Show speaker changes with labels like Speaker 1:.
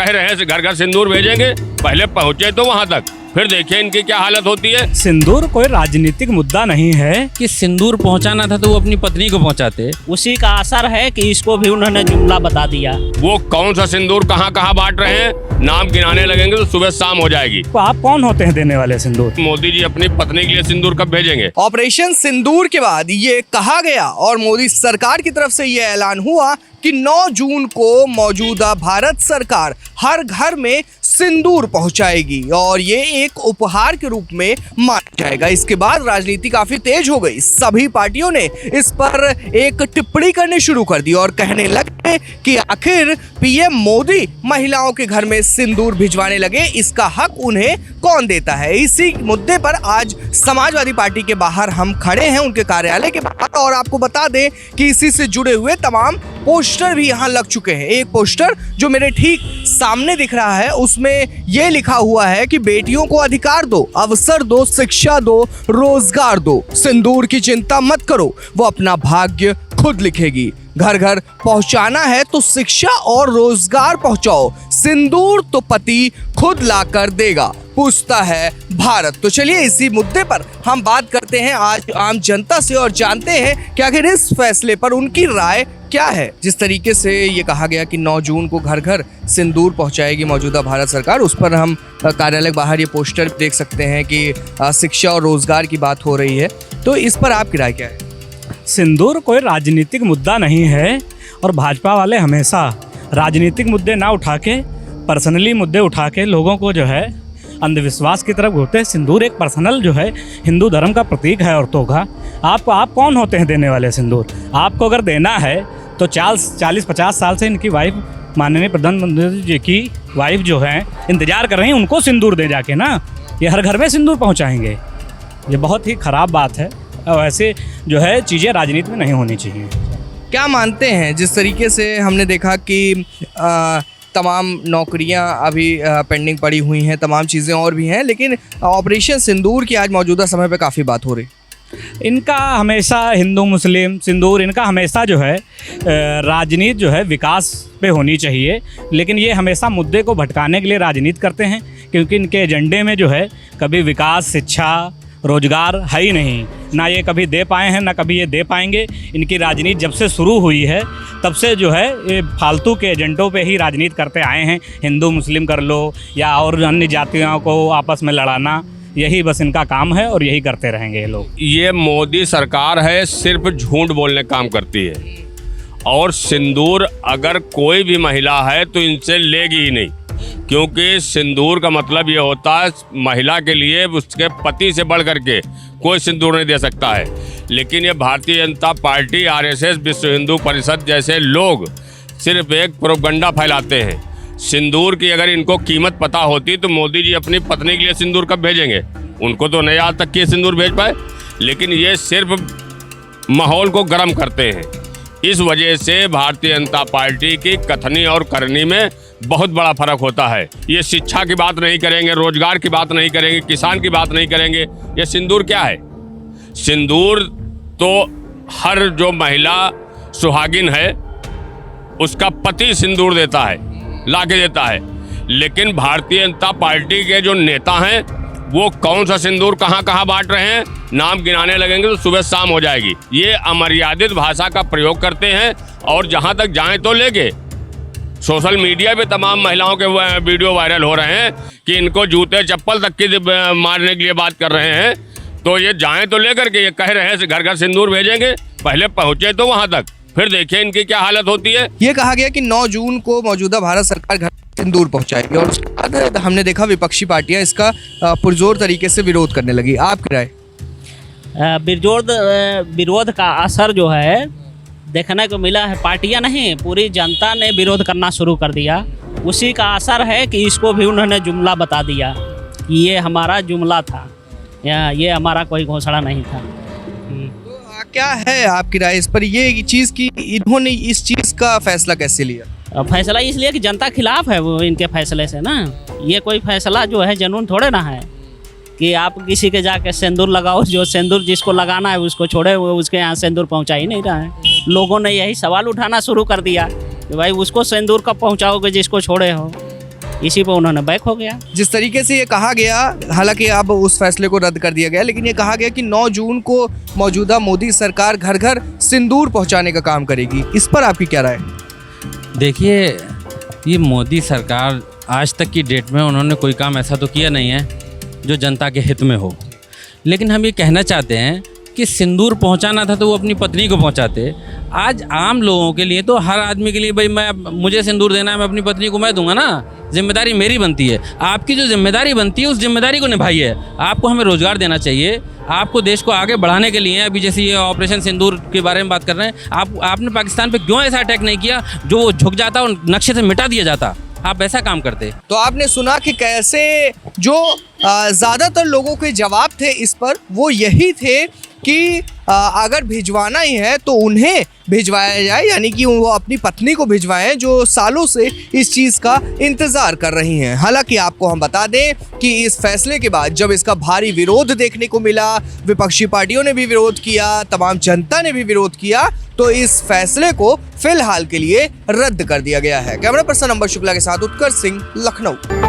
Speaker 1: कह रहे हैं घर घर सिंदूर भेजेंगे, पहले पहुंचे तो वहां तक, फिर देखिए इनकी क्या हालत होती है।
Speaker 2: सिंदूर कोई राजनीतिक मुद्दा नहीं है
Speaker 3: कि सिंदूर पहुंचाना था तो वो अपनी पत्नी को पहुंचाते।
Speaker 4: उसी का असर है कि इसको भी उन्होंने जुमला बता दिया।
Speaker 1: वो कौन सा सिंदूर कहाँ कहाँ बांट रहे हैं, नाम गिनाने लगेंगे तो सुबह शाम हो जाएगी।
Speaker 2: तो आप कौन होते हैं देने वाले सिंदूर?
Speaker 1: मोदी जी अपनी पत्नी के लिए सिंदूर कब भेजेंगे?
Speaker 5: ऑपरेशन सिंदूर के बाद ये कहा गया और मोदी सरकार की तरफ से ये ऐलान हुआ कि 9 जून को मौजूदा भारत सरकार हर घर में सिंदूर पहुंचाएगी और ये एक उपहार के रूप में माना जाएगा। इसके बाद राजनीति काफी तेज हो गई। सभी पार्टियों ने इस पर एक टिप्पणी करनी शुरू कर दी और कहने लगे कि आखिर पीएम मोदी महिलाओं के घर में सिंदूर भिजवाने लगे, इसका हक उन्हें कौन देता है। इसी मुद्दे पर आज समाजवादी पार्टी के बाहर हम खड़े हैं, उनके कार्यालय के बाहर, और आपको बता दें कि इसी से जुड़े हुए तमाम पोस्टर भी यहाँ लग चुके हैं। एक पोस्टर जो मेरे ठीक सामने दिख रहा है उसमें ये लिखा हुआ है कि बेटियों को अधिकार दो, अवसर दो, शिक्षा दो, रोजगार दो, सिंदूर की चिंता मत करो, वो अपना भाग्य खुद लिखेगी। घर घर पहुंचाना है तो शिक्षा और रोजगार पहुंचाओ, सिंदूर तो पति खुद लाकर देगा, पूछता है भारत। तो चलिए इसी मुद्दे पर हम बात करते हैं आज आम जनता से और जानते हैं कि आखिर इस फैसले पर उनकी राय क्या है। जिस तरीके से ये कहा गया कि 9 जून को घर घर सिंदूर पहुंचाएगी मौजूदा भारत सरकार, उस पर हम कार्यालय बाहर ये पोस्टर देख सकते हैं कि शिक्षा और रोजगार की बात हो रही है। तो इस पर आपकी राय क्या है?
Speaker 2: सिंदूर कोई राजनीतिक मुद्दा नहीं है और भाजपा वाले हमेशा राजनीतिक मुद्दे ना उठा के पर्सनली मुद्दे उठा के लोगों को जो है अंधविश्वास की तरफ घूरते हैं। सिंदूर एक पर्सनल जो है हिंदू धर्म का प्रतीक है औरतों का। आप कौन होते हैं देने वाले सिंदूर? आपको अगर देना है तो 40-50 साल से इनकी वाइफ, माननीय प्रधानमंत्री जी की वाइफ जो है इंतजार कर रही हैं, उनको सिंदूर दे जाके ना ये हर घर में सिंदूर पहुंचाएंगे। ये बहुत ही ख़राब बात है और ऐसे जो है चीज़ें राजनीति में नहीं होनी चाहिए।
Speaker 5: क्या मानते हैं जिस तरीके से हमने देखा कि तमाम नौकरियां अभी पेंडिंग पड़ी हुई हैं, तमाम चीज़ें और भी हैं, लेकिन ऑपरेशन सिंदूर की आज मौजूदा समय पे काफ़ी बात हो रही।
Speaker 2: इनका हमेशा हिंदू मुस्लिम सिंदूर, इनका हमेशा जो है राजनीति जो है विकास पे होनी चाहिए, लेकिन ये हमेशा मुद्दे को भटकाने के लिए राजनीति करते हैं, क्योंकि इनके एजेंडे में जो है कभी विकास, शिक्षा, रोजगार है ही नहीं। ना ये कभी दे पाए हैं ना कभी ये दे पाएंगे। इनकी राजनीति जब से शुरू हुई है तब से जो है ये फालतू के एजेंडों पे ही राजनीति करते आए हैं। हिंदू मुस्लिम कर लो या और अन्य जातियों को आपस में लड़ाना, यही बस इनका काम है और यही करते रहेंगे ये लोग।
Speaker 1: ये मोदी सरकार है सिर्फ झूठ बोलने काम करती है, और सिंदूर अगर कोई भी महिला है तो इनसे लेगी ही नहीं, क्योंकि सिंदूर का मतलब ये होता है महिला के लिए उसके पति से बढ़ करके कोई सिंदूर नहीं दे सकता है। लेकिन ये भारतीय जनता पार्टी, आरएसएस, विश्व हिंदू परिषद जैसे लोग सिर्फ एक प्रोपगंडा फैलाते हैं। सिंदूर की अगर इनको कीमत पता होती तो मोदी जी अपनी पत्नी के लिए सिंदूर कब भेजेंगे? उनको तो नहीं आज तक ये सिंदूर भेज पाए, लेकिन ये सिर्फ माहौल को गर्म करते हैं। इस वजह से भारतीय जनता पार्टी की कथनी और करनी में बहुत बड़ा फर्क होता है। ये शिक्षा की बात नहीं करेंगे, रोजगार की बात नहीं करेंगे, किसान की बात नहीं करेंगे। ये सिंदूर क्या है? सिंदूर तो हर जो महिला सुहागिन है उसका पति सिंदूर देता है, ला के देता है। लेकिन भारतीय जनता पार्टी के जो नेता हैं वो कौन सा सिंदूर कहाँ कहाँ बांट रहे हैं, नाम गिनाने लगेंगे तो सुबह शाम हो जाएगी। ये अमर्यादित भाषा का प्रयोग करते हैं और जहाँ तक जाएं तो लेके सोशल मीडिया पे तमाम महिलाओं के वीडियो वायरल हो रहे हैं कि इनको जूते चप्पल तक की मारने के लिए बात कर रहे हैं। तो ये जाएं तो लेकर के ये कह रहे हैं घर घर सिंदूर भेजेंगे, पहले पहुंचे तो वहां तक, फिर देखिए इनकी क्या हालत होती है।
Speaker 5: ये कहा गया कि 9 जून को मौजूदा भारत सरकार घर सिंदूर पहुंचाएगी और उसके बाद हमने देखा विपक्षी पार्टियां इसका पुरजोर तरीके से विरोध करने लगी। आपकी राय?
Speaker 4: विरोध का असर जो है देखने को मिला है। पार्टियां नहीं, पूरी जनता ने विरोध करना शुरू कर दिया। उसी का असर है कि इसको भी उन्होंने जुमला बता दिया कि ये हमारा जुमला था, ये हमारा कोई घोषणा नहीं था।
Speaker 5: तो क्या है आपकी राय इस पर? ये चीज़ की इन्होंने इस चीज़ का फैसला कैसे लिया?
Speaker 4: फैसला इसलिए कि जनता खिलाफ है वो इनके फैसले से ना। ये कोई फैसला जो है जनून थोड़े ना है कि आप किसी के जाके सिंदूर लगाओ, जो सिंदूर जिसको लगाना है उसको छोड़े, वो उसके यहाँ सिंदूर पहुँचा ही नहीं रहा है। लोगों ने यही सवाल उठाना शुरू कर दिया कि भाई उसको सिंदूर कब पहुँचाओगे जिसको छोड़े हो। इसी पर उन्होंने बैक हो गया।
Speaker 5: जिस तरीके से ये कहा गया, हालांकि अब उस फैसले को रद्द कर दिया गया, लेकिन ये कहा गया कि 9 जून को मौजूदा मोदी सरकार घर घर सिंदूर पहुंचाने का काम करेगी। इस पर आपकी क्या राय?
Speaker 3: देखिए, ये मोदी सरकार आज तक की डेट में उन्होंने कोई काम ऐसा तो किया नहीं है जो जनता के हित में हो। लेकिन हम ये कहना चाहते हैं कि सिंदूर पहुंचाना था तो वो अपनी पत्नी को पहुंचाते। आज आम लोगों के लिए तो हर आदमी के लिए भाई मुझे सिंदूर देना है, मैं अपनी पत्नी को मैं दूंगा ना, जिम्मेदारी मेरी बनती है। आपकी जो जिम्मेदारी बनती है उस जिम्मेदारी को निभाइए। आपको हमें रोजगार देना चाहिए, आपको देश को आगे बढ़ाने के लिए। अभी जैसे ये ऑपरेशन सिंदूर के बारे में बात कर रहे हैं, आपने पाकिस्तान पे क्यों ऐसा अटैक नहीं किया जो वो झुक जाता और नक्शे से मिटा दिया जाता? आप ऐसा काम करते।
Speaker 5: तो आपने सुना कि कैसे जो ज़्यादातर लोगों के जवाब थे इस पर वो यही थे कि अगर भिजवाना ही है तो उन्हें भिजवाया जाए, यानी कि वो अपनी पत्नी को भिजवाएं जो सालों से इस चीज़ का इंतज़ार कर रही हैं। हालांकि आपको हम बता दें कि इस फैसले के बाद जब इसका भारी विरोध देखने को मिला, विपक्षी पार्टियों ने भी विरोध किया, तमाम जनता ने भी विरोध किया, तो इस फैसले को फिलहाल के लिए रद्द कर दिया गया है। कैमरा पर्सन अंबर शुक्ला के साथ उत्कर्ष सिंह, लखनऊ।